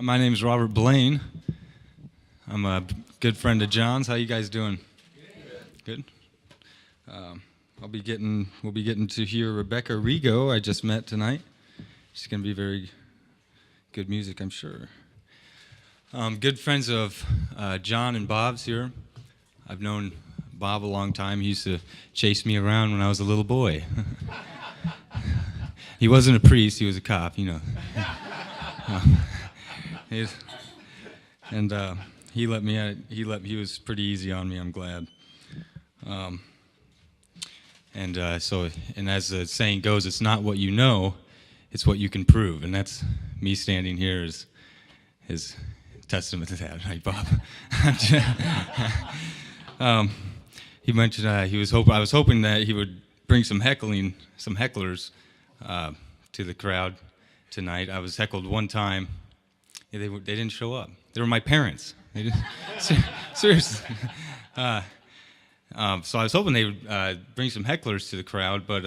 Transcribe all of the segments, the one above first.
My name is Robert Blaine. I'm a good friend of John's. How you guys doing? Good. We'll be getting to hear Rebecca Rigo. I just met tonight. She's going to be very good music, I'm sure. Good friends of John and Bob's here. I've known Bob a long time. He used to chase me around when I was a little boy. He wasn't a priest. He was a cop, you know. He let me. He was pretty easy on me. I'm glad. And as the saying goes, it's not what you know, it's what you can prove. And that's me standing here is testament to that, right, Bob? He mentioned I was hoping that he would bring some hecklers to the crowd tonight. I was heckled one time. Yeah, they didn't show up. They were my parents. They didn't, seriously. So I was hoping they would bring some hecklers to the crowd, but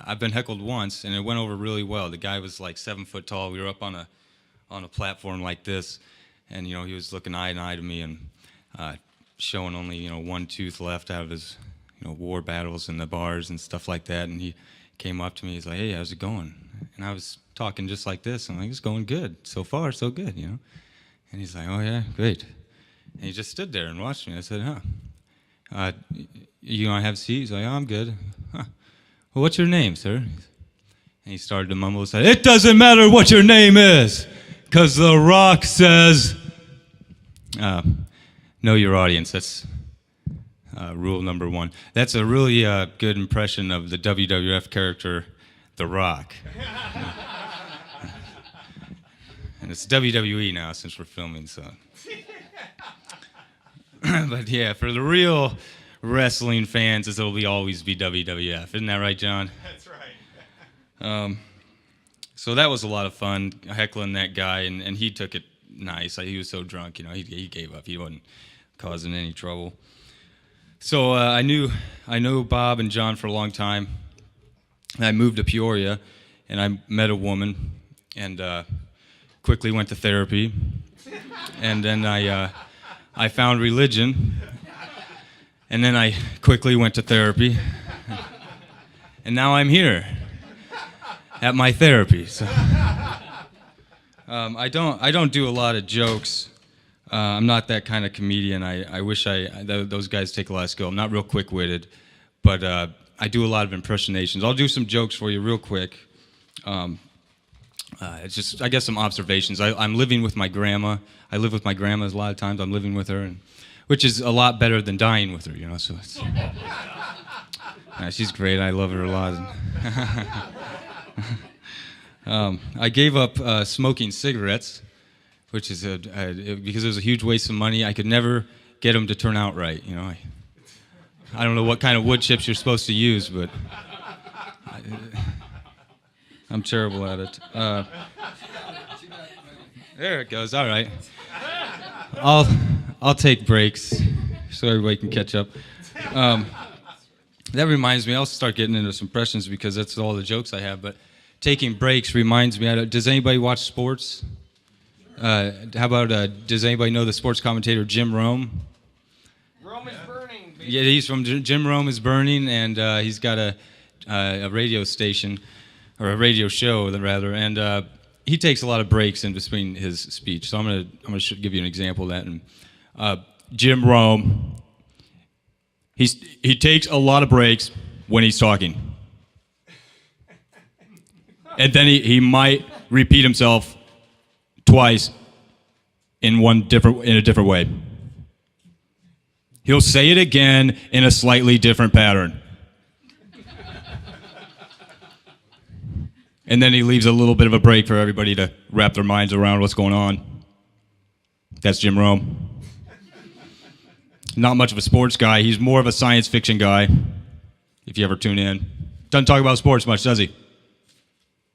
I've been heckled once, and it went over really well. The guy was like 7 foot tall. We were up on a platform like this, and he was looking eye to eye to me and showing only one tooth left out of his war battles in the bars and stuff like that. And he came up to me. He's like, "Hey, how's it going?" And I was talking just like this. I'm like, "It's going good. So far, so good, And he's like, "Oh yeah, great." And he just stood there and watched me. I said, "Huh? You want to have a seat?" He's like, "Oh, I'm good." "Huh. Well, what's your name, sir?" And he started to mumble and said, "It doesn't matter what your name is, because The Rock says, know your audience." That's rule number one. That's a really good impression of the WWF character, The Rock. And it's WWE now since we're filming, so. But yeah, for the real wrestling fans, it'll always be WWF. Isn't that right, John? That's right. So that was a lot of fun, heckling that guy, and he took it nice. He was so drunk, he gave up. He wasn't causing any trouble. So I knew Bob and John for a long time. I moved to Peoria, and I met a woman, and quickly went to therapy, and then I found religion, and then I quickly went to therapy, and now I'm here at my therapy. So I don't do a lot of jokes. I'm not that kind of comedian. I wish those guys take a lot of skill. I'm not real quick-witted, but I do a lot of impersonations. I'll do some jokes for you real quick. It's just, I guess, some observations. I'm living with my grandma. I live with my grandma a lot of times. I'm living with her, which is a lot better than dying with her, So it's, she's great. I love her a lot. I gave up smoking cigarettes, which is because it was a huge waste of money. I could never get them to turn out right. I don't know what kind of wood chips you're supposed to use, but I'm terrible at it. There it goes. All right. I'll take breaks so everybody can catch up. That reminds me, I'll start getting into some impressions because that's all the jokes I have. But taking breaks reminds me. Does anybody watch sports? How about does anybody know the sports commentator Jim Rome? Rome is burning, baby. Yeah, he's from Jim Rome is Burning, and he's got a radio station, or a radio show rather, and he takes a lot of breaks in between his speech. So I'm gonna give you an example of that. And Jim Rome, he takes a lot of breaks when he's talking, and then he might repeat himself twice in a different way. He'll say it again in a slightly different pattern. And then he leaves a little bit of a break for everybody to wrap their minds around what's going on. That's Jim Rome. Not much of a sports guy. He's more of a science fiction guy, if you ever tune in. Doesn't talk about sports much, does he? A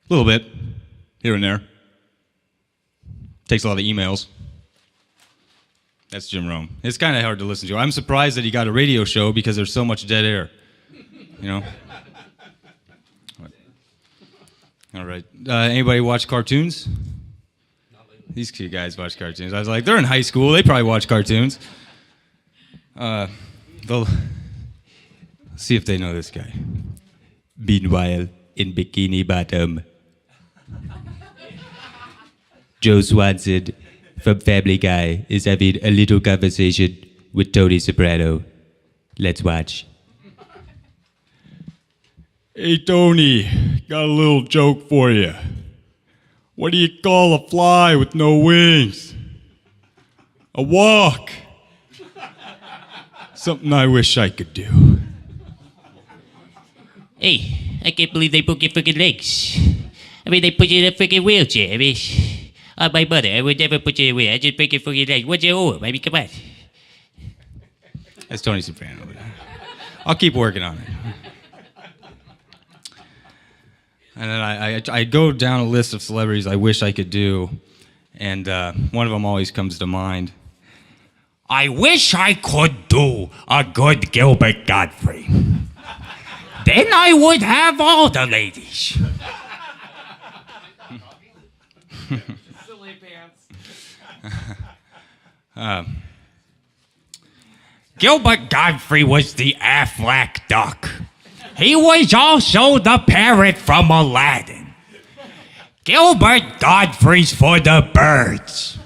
little bit, here and there. Takes a lot of emails. That's Jim Rome. It's kind of hard to listen to. I'm surprised that he got a radio show because there's so much dead air. All right. Anybody watch cartoons? these two guys watch cartoons. I was like, they're in high school. They probably watch cartoons. They'll see if they know this guy. Meanwhile, in Bikini Bottom, Joe Swanson from Family Guy is having a little conversation with Tony Soprano. Let's watch. Hey, Tony, got a little joke for you. What do you call a fly with no wings? A walk. Something I wish I could do. Hey, I can't believe they broke your freaking legs. I mean, they put you in a freaking wheelchair. I mean, my mother, I would never put you in a wheelchair. I just break your freaking legs. What's your arm? I mean, come on. That's Tony Soprano. I'll keep working on it. And then I go down a list of celebrities I wish I could do, and one of them always comes to mind. I wish I could do a good Gilbert Godfrey. Then I would have all the ladies. Silly pants. Gilbert Godfrey was the Aflac duck. He was also the parrot from Aladdin. Gilbert Godfrey's for the birds.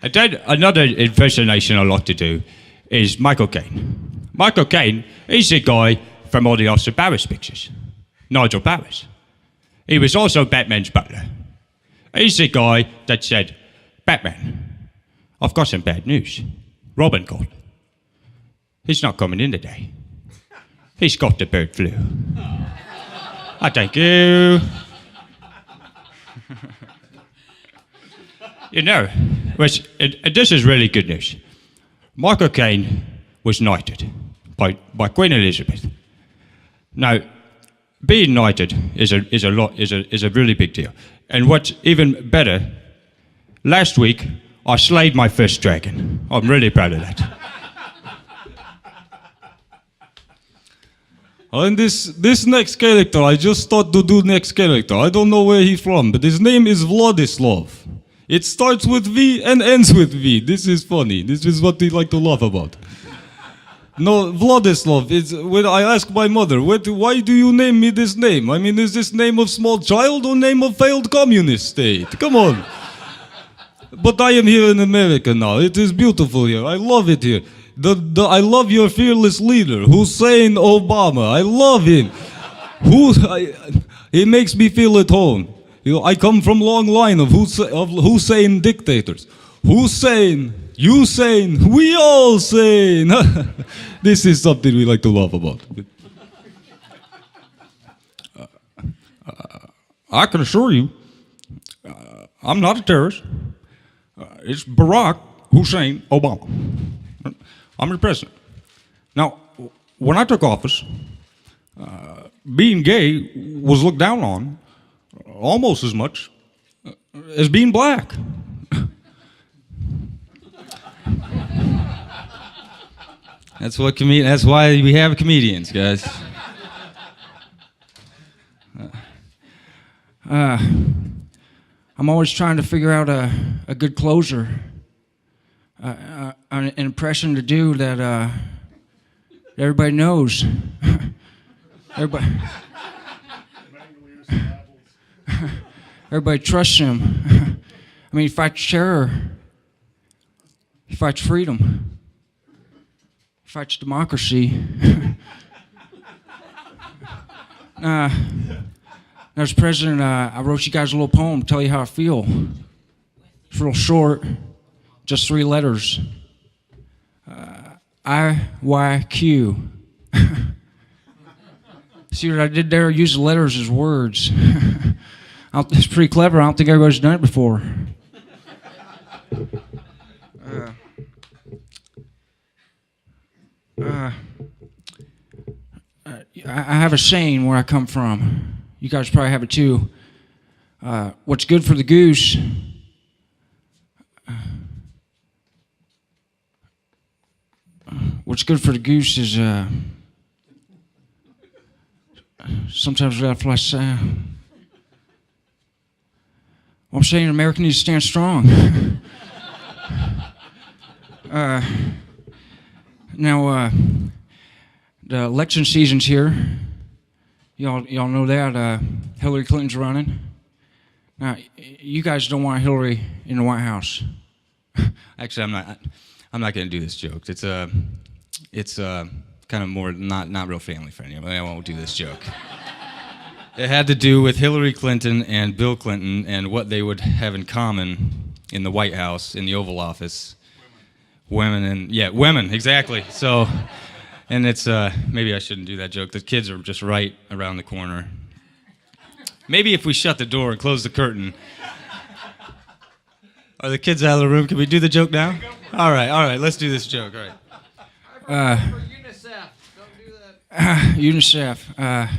Another impersonation I like to do is Michael Caine. Michael Caine, he's the guy from all the Austin Powers pictures. Nigel Powers. He was also Batman's butler. He's the guy that said, Batman, I've got some bad news. Robin called. He's not coming in today. He's got the bird flu. I thank you. You know, this is really good news. Michael Caine was knighted by Queen Elizabeth. Now, being knighted is a really big deal. And what's even better, last week I slayed my first dragon. I'm really proud of that. And this next character, I just thought to do next character. I don't know where he's from, but his name is Vladislav. It starts with V and ends with V. This is funny. This is what we like to laugh about. No, Vladislav, it's when I ask my mother, why do you name me this name? I mean, is this name of small child or name of failed communist state? Come on. But I am here in America now. It is beautiful here. I love it here. I love your fearless leader, Hussein Obama. I love him. He makes me feel at home. You know, I come from a long line of Hussein dictators. Hussein, we all sane. This is something we like to laugh about. I can assure you, I'm not a terrorist. It's Barack Hussein Obama. I'm your president. Now, when I took office, being gay was looked down on almost as much as being black. That's why we have comedians, guys. I'm always trying to figure out a good closer, an impression to do that everybody knows. Everybody trusts him. I mean, he fights terror. He fights freedom. He fights democracy. As president, I wrote you guys a little poem to tell you how I feel. It's real short, just 3 letters. IYQ. See what I did there? I used the letters as words. It's pretty clever. I don't think everybody's done it before. I have a saying where I come from. You guys probably have it too. What's good for the goose is sometimes we gotta fly south. I'm saying America needs to stand strong. Now, the election season's here. Y'all know that Hillary Clinton's running. Now, you guys don't want Hillary in the White House. Actually, I'm not going to do this joke. It's kind of more not real family friendly. I won't do this joke. It had to do with Hillary Clinton and Bill Clinton and what they would have in common in the White House, in the Oval Office. Women, exactly. So, and it's maybe I shouldn't do that joke. The kids are just right around the corner. Maybe if we shut the door and close the curtain. Are the kids out of the room? Can we do the joke now? All right. Let's do this joke. All right. For UNICEF. Don't do that. UNICEF.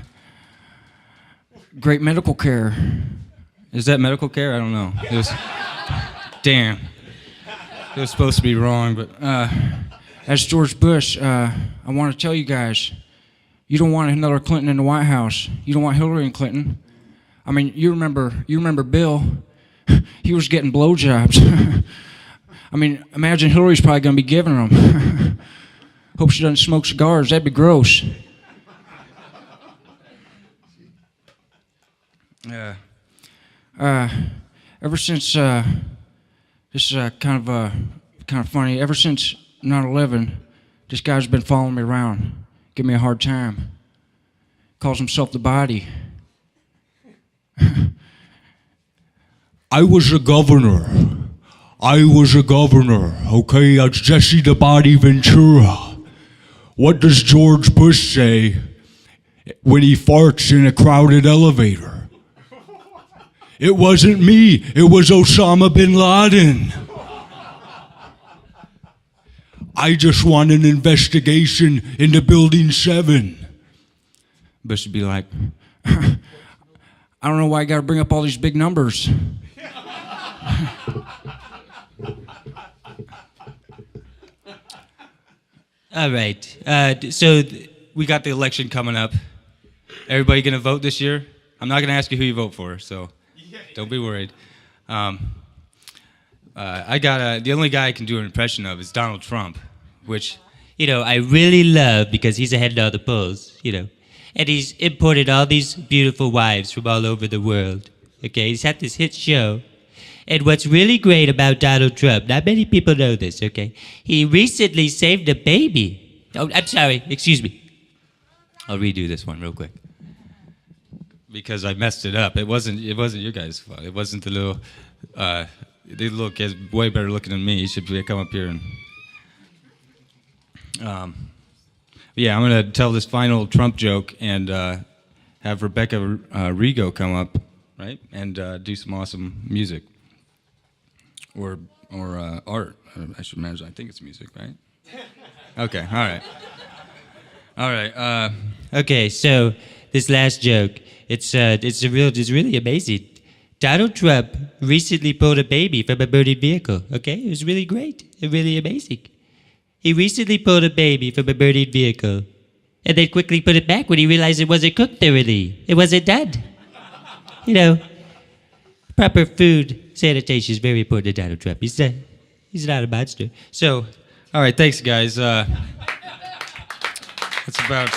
Great medical care. Is that medical care? I don't know. It was. Damn. It was supposed to be wrong, but. As George Bush, I want to tell you guys, you don't want another Clinton in the White House. You don't want Hillary and Clinton. I mean, you remember Bill. He was getting blowjobs. I mean, imagine Hillary's probably going to be giving them. Hope she doesn't smoke cigars. That'd be gross. Ever since this is kind of funny. Ever since 9/11, this guy's been following me around, giving me a hard time. Calls himself the Body. I was a governor. Okay? That's Jesse the Body Ventura. What does George Bush say when he farts in a crowded elevator? It wasn't me. It was Osama bin Laden. I just want an investigation into Building 7. Bush would be like, I don't know why I got to bring up all these big numbers. All right. So we got the election coming up. Everybody gonna vote this year? I'm not gonna ask you who you vote for, so don't be worried. The only guy I can do an impression of is Donald Trump, which I really love because he's ahead of the polls, and he's imported all these beautiful wives from all over the world. Okay, he's had this hit show. And what's really great about Donald Trump, not many people know this, okay? He recently saved a baby. Oh, I'm sorry, excuse me. I'll redo this one real quick because I messed it up. It wasn't your guys' fault. It wasn't the little kid's way better looking than me. He should come up here and. Yeah, I'm gonna tell this final Trump joke and have Rebecca Rigo come up, right, and do some awesome music or art. I should imagine. I think it's music, right? Okay. All right. Okay, so this last joke, it's really amazing. Donald Trump recently pulled a baby from a burning vehicle. Okay, it was really great and really amazing. He recently pulled a baby from a burning vehicle, and then quickly put it back when he realized it wasn't cooked thoroughly. It wasn't done. Proper food sanitation is very important to Donald Trump. He's not a monster. So, all right. Thanks, guys. That's about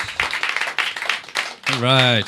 all right.